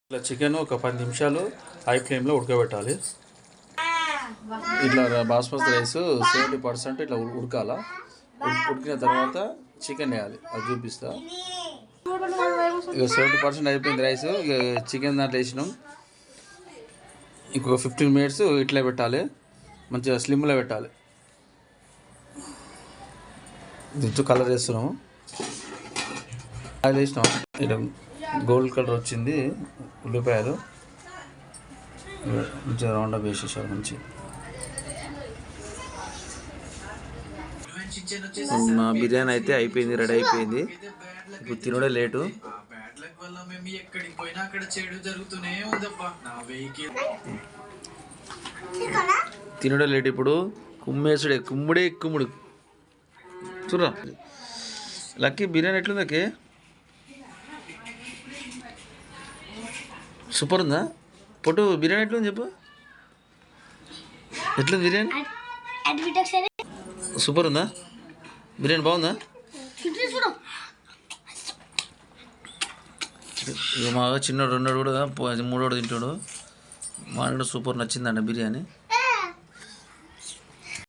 ఇట్లా చికెన్ ఒక 10 నిమిషాలు హై ఫ్లేమ్లో ఉడకబెట్టాలి. ఇట్లా బాస్మతి రైస్ 70% ఇట్లా ఉడకాల. ఉడికిన తర్వాత చికెన్ వేయాలి, అది చూపిస్తా. ఇక 70% అయిపోయింది రైస్. ఇక చికెన్ దాంట్లో వేసినాం. ఇంకొక 15 మినిట్స్ ఇట్లా పెట్టాలి, మంచిగా స్లిమ్లో పెట్టాలి. దీంతో కలర్ వేస్తున్నాము, ఆయిల్ వేసినాం. ఇట్లా గోల్డ్ కలర్ వచ్చింది. ఉల్లిపాయలు మంచిగా రౌండ్ అప్ వేసేసారు. మంచి మా బిర్యానీ అయితే అయిపోయింది, రెడీ అయిపోయింది. ఇప్పుడు తినడే లేటు. తినడే లేటు. ఇప్పుడు కుమ్మేసుడే, కుమ్ముడు చూడరా. లక్కీ బిర్యానీ ఎట్లుందకే? సూపర్ ఉందా? పొట్టు బిర్యానీ ఎట్లుంది చెప్పు. ఎట్లుంది బిర్యానీ? సూపర్ ఉందా బిర్యానీ? బాగుందా? ఇక మా చిన్నోడు 2 కూడా 3 తింటాడు. మా సూపర్ నచ్చిందంట బిర్యానీ.